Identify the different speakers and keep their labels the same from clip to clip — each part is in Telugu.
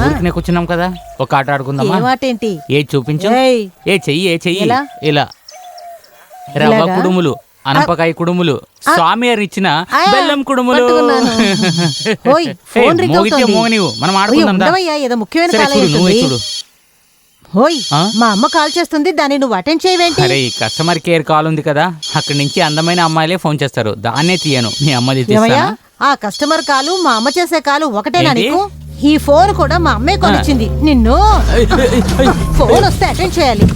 Speaker 1: ఊరికనే కూర్చున్నాం కదా, ఒక ఆట ఆడుకుందామా?
Speaker 2: ఏంటి?
Speaker 1: ఏ చూపించు.
Speaker 2: ఏయ్.
Speaker 1: ఏ చెయ్యి
Speaker 2: ఎలా?
Speaker 1: ఇలా రవ్వ
Speaker 2: ఇలాగా?
Speaker 1: కుడుములు, అనపకాయ కుడుములు, స్వామి గారు ఇచ్చిన బెల్లం కుడుములు.
Speaker 2: ఓయ్, ఫోన్ రింగ్ అవుతోంది.
Speaker 1: మోగనివు, మనం
Speaker 2: ఓయ్,
Speaker 1: ఆడుకుందాం దా.
Speaker 2: ఉండవయ్యా, ఏదో ముఖ్యమైన
Speaker 1: సరే,
Speaker 2: కాల్
Speaker 1: చూడు, నువ్వే
Speaker 2: అయ్యుంటుంది.
Speaker 1: చూడు.
Speaker 2: ఓయ్, మా అమ్మ కాల్ చేస్తుంది, దాన్ని నువ్వు అటెండ్ చేయవేంటి?
Speaker 1: అరే, ఈ కస్టమర్ కేర్ కాల్ ఉంది కదా, అక్కడి నుంచి అందమైన అమ్మాయిలే ఫోన్ చేస్తారు, దాన్నే తీయను. మీ అమ్మది
Speaker 2: ఏమయ్యా,
Speaker 1: తీస్తానా?
Speaker 2: ఆ కస్టమర్ కాలు మా అమ్మ చేసే కాలు ఒకటేనా
Speaker 1: ఏంటి?
Speaker 2: నీకు? ఈ ఫోన్ కూడా మా అమ్మే కొనిచ్చింది. నిన్ను ఫోన్ వస్తే అటెండ్ చేయాలి.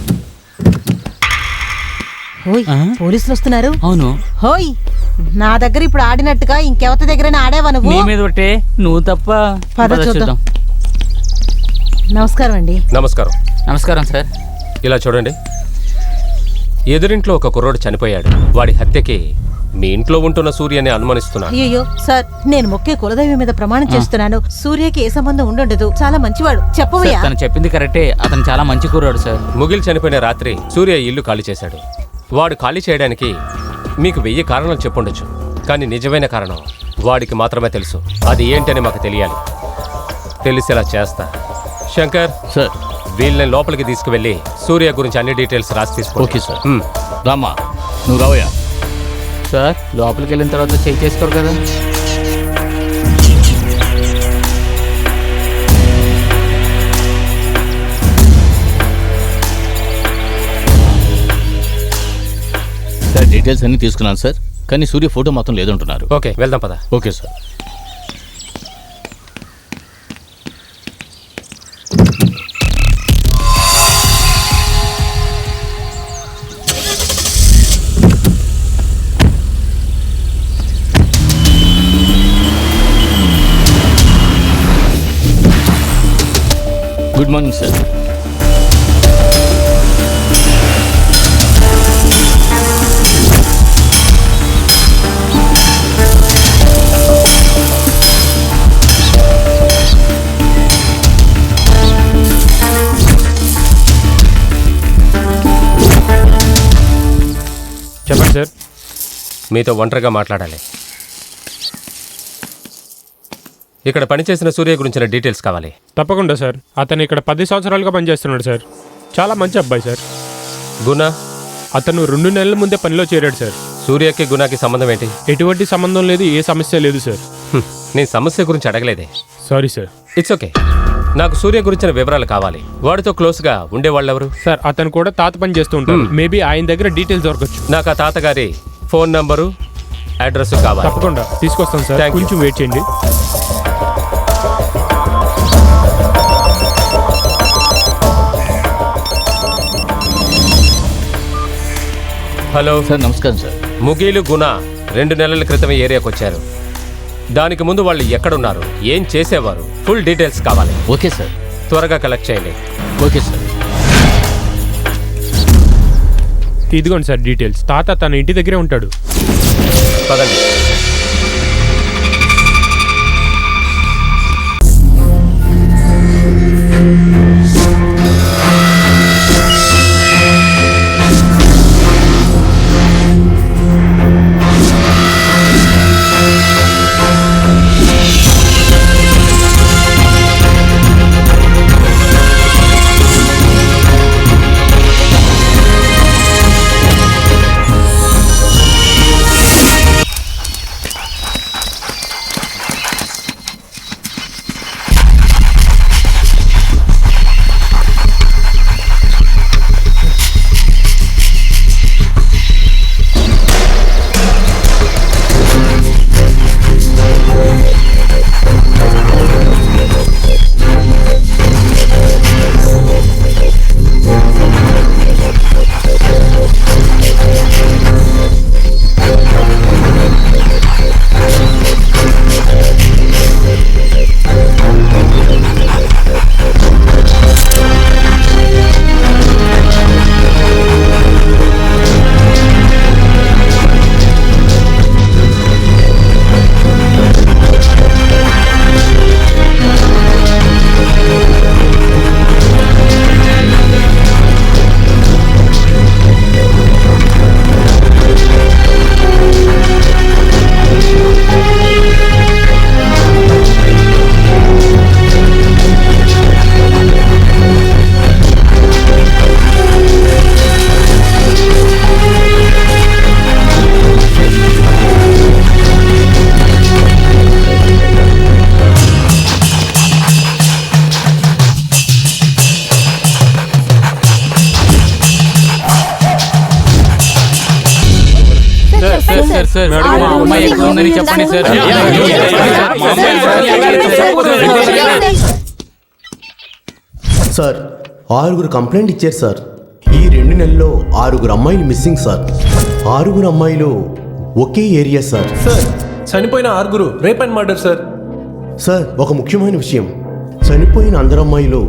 Speaker 2: ఓయ్, పోలీసులు వస్తున్నారు.
Speaker 1: అవును.
Speaker 2: హోయ్, నా దగ్గర ఇప్పుడు ఆడినట్టుగా ఇంకెవరి దగ్గరైనా ఆడేవా నువ్వు?
Speaker 1: నీ మీద ఒకటే, నువ్వు తప్ప.
Speaker 2: పద చూద్దాం. నమస్కారం అండి.
Speaker 3: నమస్కారం.
Speaker 1: నమస్కారం సార్.
Speaker 3: ఇలా చూడండి, ఎదురింట్లో ఒక కుర్రోడు చనిపోయాడు. వాడి హత్యకి మీ ఇంట్లో ఉంటున్న సూర్యని అనుమానిస్తున్నాను.
Speaker 2: అయ్యో సార్, నేను మొక్కే కులదైవం మీద ప్రమాణం చేస్తున్నాను. సూర్యకి ఏ సంబంధం ఉండదు, చాలా మంచివాడు. చెప్పవయ్యా.
Speaker 1: తను చెప్పింది కరెక్టే, అతను చాలా మంచి కూరాడు సార్.
Speaker 3: ముగిల్ చనిపోయిన రాత్రి సూర్య ఇల్లు ఖాళీ చేశాడు. వాడు ఖాళీ చేయడానికి మీకు 1000 కారణాలు చెప్పుండొచ్చు, కానీ నిజమైన కారణం వాడికి మాత్రమే తెలుసు. అది ఏంటని మాకు తెలియాలి. తెలిసేలా చేస్తా. శంకర్
Speaker 4: సార్,
Speaker 3: వీళ్ళని లోపలికి తీసుకువెళ్ళి సూర్య గురించి అన్ని డీటెయిల్స్ రాసి తీసుకో.
Speaker 4: Okay sir. రామ్మా, నువ్వు రావయ్యా.
Speaker 1: సార్, లోపలికి వెళ్ళిన తర్వాత చెక్ చేసుకోరు కదా.
Speaker 4: సార్, డీటెయిల్స్ అన్నీ తీసుకున్నాను సార్, కానీ సూర్య ఫోటో మాత్రం లేదంటున్నారు.
Speaker 3: ఓకే, వెళ్దాం పద.
Speaker 4: Okay sir. Good morning sir.
Speaker 3: చెప్పండి సార్. మీతో ఒంటరిగా మాట్లాడాలి. ఇక్కడ పనిచేసిన సూర్య గురించిన డీటెయిల్స్ కావాలి.
Speaker 5: తప్పకుండా సార్. అతను ఇక్కడ 10 సంవత్సరాలుగా పనిచేస్తున్నాడు సార్. చాలా మంచి అబ్బాయి సార్.
Speaker 3: గుణ?
Speaker 5: అతను 2 నెలల ముందే పనిలో చేరాడు సార్.
Speaker 3: సూర్యకి గుణకి సంబంధం ఏంటి?
Speaker 5: ఎటువంటి సంబంధం లేదు, ఏ సమస్య లేదు సార్.
Speaker 3: నేను సమస్య గురించి అడగలేదే.
Speaker 5: Sorry sir.
Speaker 3: It's okay. నాకు సూర్య గురించిన వివరాలు కావాలి. వాడితో క్లోజ్గా ఉండేవాళ్ళు ఎవరు?
Speaker 5: సార్, అతను కూడా తాత పని చేస్తూ ఉంటారు. మేబీ ఆయన దగ్గర డీటెయిల్స్ దొరకచ్చు.
Speaker 3: నాకు ఆ తాతగారి ఫోన్ నంబరు, అడ్రస్ కావాలి.
Speaker 5: తప్పకుండా తీసుకొస్తాను సార్.
Speaker 3: Thank you.
Speaker 5: కొంచెం వెయిట్ చేయండి.
Speaker 3: హలో
Speaker 4: సార్, నమస్కారం సార్.
Speaker 3: ముగీలు గుణ 2 నెలల క్రితం ఏరియాకి వచ్చారు. దానికి ముందు వాళ్ళు ఎక్కడున్నారు, ఏం చేసేవారు, ఫుల్ డీటెయిల్స్ కావాలి.
Speaker 4: Okay sir.
Speaker 3: త్వరగా కలెక్ట్ చేయండి.
Speaker 4: Okay sir.
Speaker 5: ఇదిగోండి సార్ డీటెయిల్స్. తాత తన ఇంటి దగ్గరే ఉంటాడు.
Speaker 3: పదండి.
Speaker 1: సార్ సార్ మా అమ్మాయి ఎక్కడ ఉందని చెప్పండి సార్.
Speaker 6: సార్ 6 కంప్లైంట్ ఇచ్చారు సార్. ఈ 2 నెలల్లో 6 అమ్మాయిలు మిస్సింగ్ సార్. 6 అమ్మాయిలు ఒకే ఏరియా సార్.
Speaker 7: సార్ చనిపోయిన 6 rape and murder sir.
Speaker 6: Sir ఒక ముఖ్యమైన విషయం, చనిపోయిన అందరు అమ్మాయిలు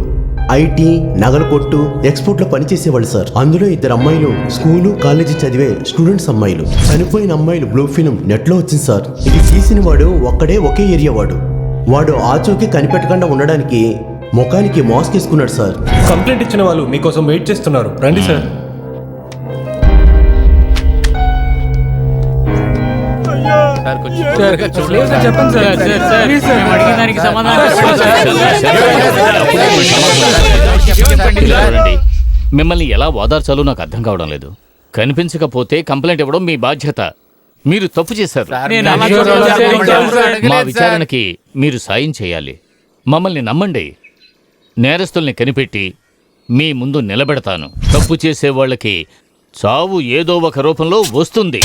Speaker 6: ఐటీ, నగల కొట్టు, ఎక్స్పోర్ట్లో పనిచేసేవాళ్ళు సార్. అందులో 2 అమ్మాయిలు స్కూలు కాలేజీ చదివే స్టూడెంట్స్ అమ్మాయిలు. చనిపోయిన అమ్మాయిలు బ్లూ ఫిల్మ్ నెట్లో వచ్చింది సార్. ఇది తీసిన వాడు ఒకే ఏరియా వాడు ఆచూకీ కనిపెట్టకుండా ఉండడానికి ముఖానికి మాస్క్ వేసుకున్నాడు సార్.
Speaker 7: కంప్లైంట్ ఇచ్చిన వాళ్ళు మీకోసం వెయిట్ చేస్తున్నారు, రండి సార్.
Speaker 1: చెప్పండి సార్. మేము అడిగిన దానికి సమాధానం
Speaker 4: పిల్లలండి, మిమ్మల్ని ఎలా ఓదార్చాలో నాకు అర్థం కావడం లేదు. కనిపించకపోతే కంప్లైంట్ ఇవ్వడం మీ బాధ్యత. మీరు తప్పు చేశారు. మా విచారణకి మీరు సాయం చేయాలి. మమ్మల్ని నమ్మండి. నేరస్తుల్ని కనిపెట్టి మీ ముందు నిలబెడతాను. తప్పు చేసే వాళ్ళకి చావు ఏదో ఒక రూపంలో వస్తుంది.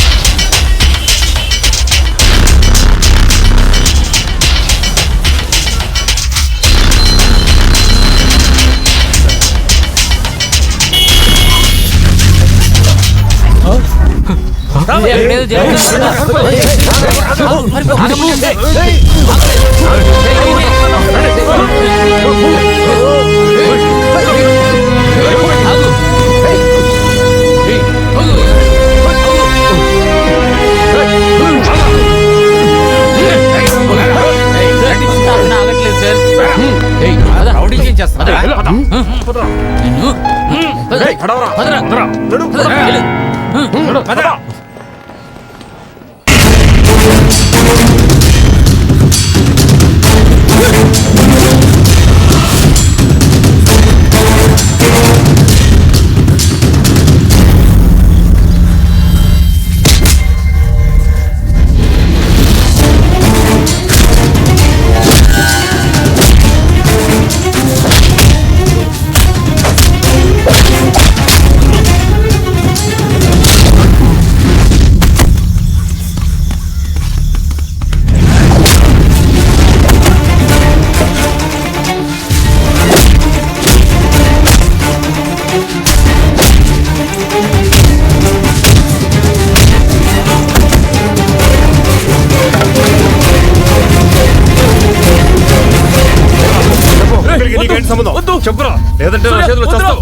Speaker 7: చెప్పురా, లేదంటే నా చేతిలో చస్తావు.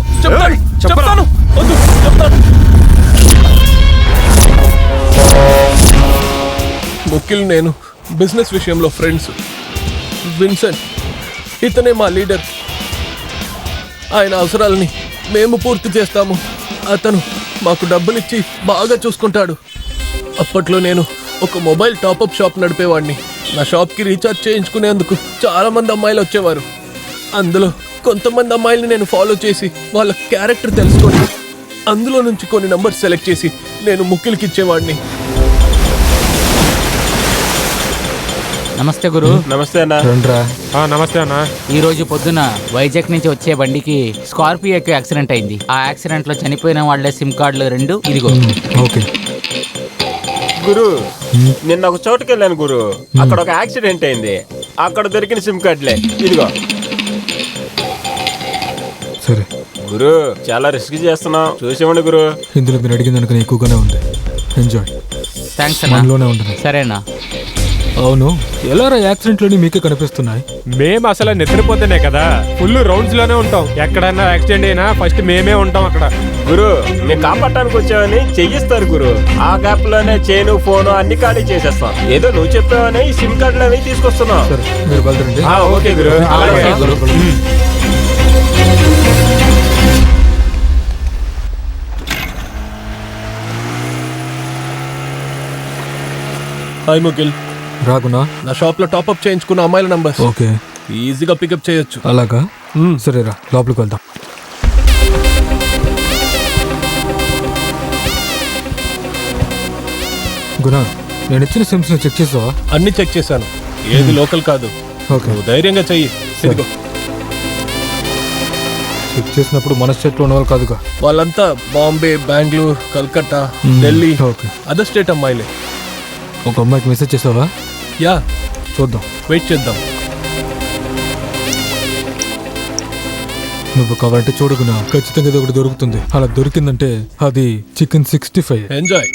Speaker 7: చెప్తాను. ముఖ్యులు నేను బిజినెస్ విషయంలో ఫ్రెండ్స్. విన్సెంట్ ఇతనే మా లీడర్. ఆయన అవసరాలని మేము పూర్తి చేస్తాము. అతను మాకు డబ్బులిచ్చి బాగా చూసుకుంటాడు. అప్పట్లో నేను ఒక మొబైల్ టాపప్ షాప్ నడిపేవాడిని. నా షాప్కి రీఛార్జ్ చేయించుకునేందుకు చాలా మంది అమ్మాయిలు వచ్చేవారు. అందులో కొంతమంది అమ్మాయిల్ని నేను ఫాలో చేసి వాళ్ళ క్యారెక్టర్ తెలుసుకొని అందులో నుంచి కొన్ని నంబర్స్ సెలెక్ట్ చేసి నేను ముఖ్యులకి ఇచ్చేవాడిని.
Speaker 1: నమస్తే గురు.
Speaker 8: నమస్తే అన్న.
Speaker 5: నమస్తే అన్న.
Speaker 1: ఈ రోజు పొద్దున వైజాగ్ నుంచి వచ్చే బండికి స్కార్పియోకి యాక్సిడెంట్ అయింది. ఆ యాక్సిడెంట్ లో చనిపోయిన వాళ్ళ సిమ్ కార్డులు 2 ఇదిగో.
Speaker 9: ఓకే
Speaker 8: గురు, నిన్న ఒక చోటుకి వెళ్ళాను గురు. అక్కడ ఒక యాక్సిడెంట్ అయింది. అక్కడ దొరికిన సిమ్ కార్డులే ఇదిగో.
Speaker 9: సరే
Speaker 8: గురు, చాలా రిస్క్ చేస్తున్నాం, చూసేవండి గురు.
Speaker 9: ఇందులో మీరు అడిగిన దానికన్నా ఎక్కువగానే ఉంది. ఎంజాయ్.
Speaker 1: థ్యాంక్స్ అన్న.
Speaker 9: మనలోనే ఉంటుంది.
Speaker 1: సరేనా?
Speaker 9: అవును, ఎలా యాక్సిడెంట్లోని మీకే కనిపిస్తున్నాయి?
Speaker 5: మేము అసలు నిద్రపోతేనే కదా ఫుల్ రౌండ్స్ లోనే ఉంటాం. ఎక్కడన్నా యాక్సిడెంట్ అయినా ఫస్ట్ మేమే ఉంటాం అక్కడ.
Speaker 8: గురు, మేము కాపాడటానికి వచ్చామని చెయ్యిస్తారు గురు. ఆ గ్యాప్ లోనే చైను, ఫోను అన్ని ఖాళీ చేసేస్తాం. ఏదో నువ్వు చెప్పావని ఈ సిమ్ కార్డులు అవి తీసుకొస్తున్నాం.
Speaker 9: సరే మీరు బయలుదేరండి.
Speaker 8: ఓకే గురు.
Speaker 1: అలాగే గురు.
Speaker 7: హాయ్ ముఖిల్.
Speaker 9: రాగునా,
Speaker 7: నా షాప్ లో టాప్అప్ చేయించుకున్న అమ్మాయిల నంబర్స్
Speaker 9: ఓకే,
Speaker 7: ఈజీగా పికప్ చేయొచ్చు.
Speaker 9: అలాగా? సరేరా, లోపలికి వెళ్దాం. గునా, నేను ఇచ్చిన సిమ్స్ ని చెక్ చేసావా?
Speaker 7: అన్ని చెక్ చేశాను, ఏది లోకల్ కాదు.
Speaker 9: ఓకే,
Speaker 7: నువ్వు ధైర్యంగా చెయ్యి. ఇదిగో.
Speaker 9: చెక్ చేసినప్పుడు మన స్టేట్ లో ఉన్నవాళ్ళు కాదుగా?
Speaker 7: వాళ్ళంతా Bombay, Bengaluru, Calcutta, Delhi,
Speaker 9: okay.
Speaker 7: Other state అమ్మాయిలే.
Speaker 9: ఒక అమ్మాయికి మెసేజ్ చేసావా?
Speaker 7: యా,
Speaker 9: చూద్దాం.
Speaker 7: వెయిట్ చేద్దాం.
Speaker 9: నువ్వు కావాలంటే చూడు గుణ, ఖచ్చితంగా ఇది ఒకటి దొరుకుతుంది. అలా దొరికిందంటే అది chicken 65.
Speaker 7: Enjoy.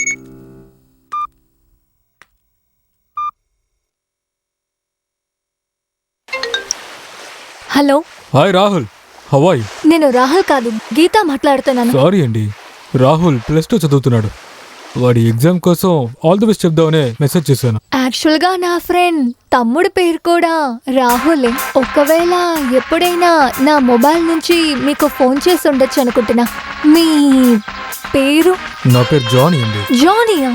Speaker 10: Hello,
Speaker 9: hi Rahul, Hawaii.
Speaker 10: నేను రాహుల్ కాదు, గీత మాట్లాడుతున్నాను.
Speaker 9: సారీ అండి, రాహుల్ +2 చదువుతున్నాడు. వాడి ఎగ్జామ్ కోసం ఆల్ ది బెస్ట్ చెప్దామనే మెసేజ్ చేశాను.
Speaker 10: యాక్చువల్ గా నా ఫ్రెండ్ తమ్ముడి పేరు కూడా రాహులే. ఒకవేళ ఎప్పుడైనా నా మొబైల్ నుంచి మీకు ఫోన్ చేసి ఉండొచ్చు అనుకుంటున్నా. మీ పేరు?
Speaker 9: నా పేరు జానీ అండి.
Speaker 10: జానీయా?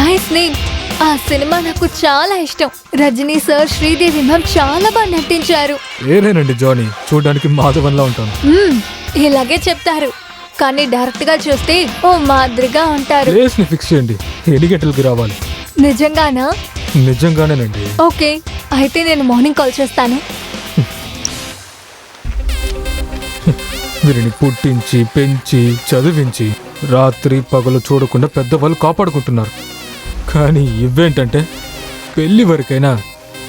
Speaker 10: Nice name. ఆ సినిమా నాకు చాలా ఇష్టం. రజనీ సార్, శ్రీదేవి మ్యామ్ చాలా బాగా నటించారు.
Speaker 9: ఏలేనండి జానీ, చూడడానికి మాధవన్లా ఉంటాను.
Speaker 10: ఇలాగే చెప్తారు, కానీ డైరెక్ట్ గా చూస్తే ఓ మాదిరిగా ఉంటారు.
Speaker 9: ప్లేస్ ని ఫిక్స్ చేయండి, ఎన్ని గంటలకి రావాలి?
Speaker 10: నిజంగానా?
Speaker 9: నిజంగానేనండి.
Speaker 10: ఓకే, అయితే నేను మార్నింగ్ కాల్ చేస్తాను.
Speaker 9: వీరిని పుట్టించి పెంచి చదివించి రాత్రి పగలు చూడకుండా పెద్దవాళ్ళు కాపాడుకుంటున్నారు. కానీ ఇవేంటంటే పెళ్లి వరకైనా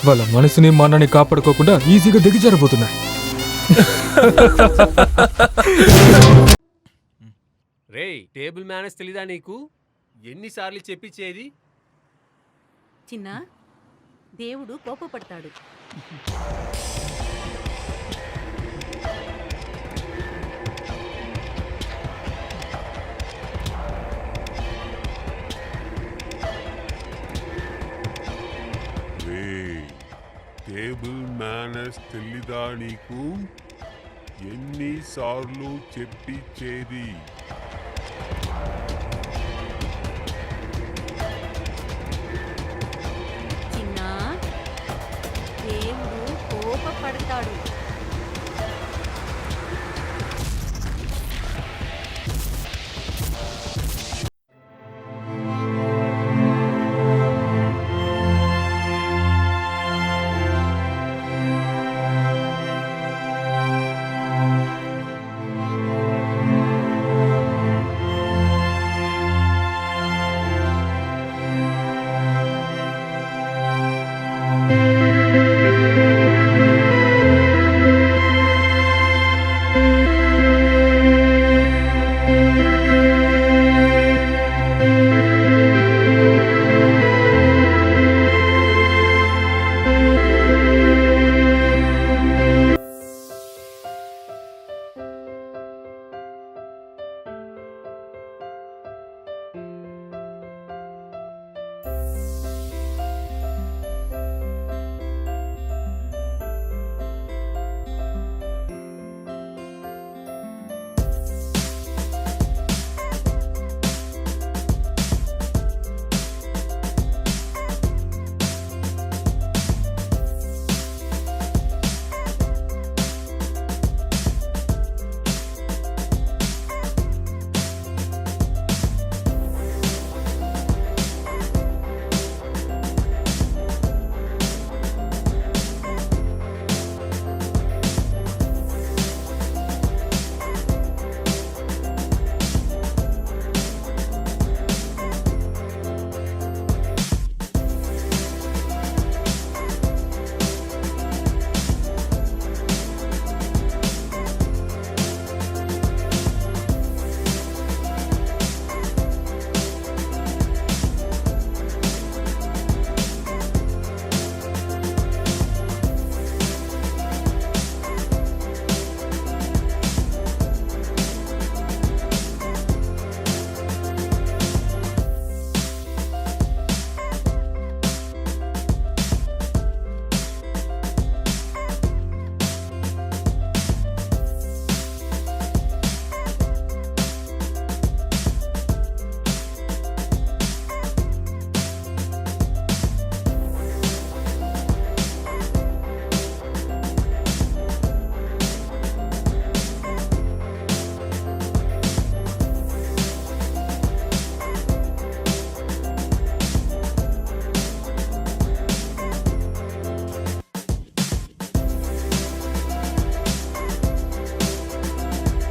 Speaker 9: వాళ్ళ మనసుని మనని కాపాడుకోకుండా ఈజీగా దిగజారిపోతున్నాయి.
Speaker 3: రేయ్, టేబుల్ మేనేజ్ తెలీదా నీకు? ఎన్నిసార్లు చెప్పించేది?
Speaker 2: చిన్న దేవుడు కోపపడతాడు.
Speaker 11: టేబుల్ మేనర్స్ తెలీదా నీకు? ఎన్నిసార్లు చెప్పించేది?
Speaker 2: చిన్న దేవుడు కోపపడతాడు.
Speaker 10: ఆ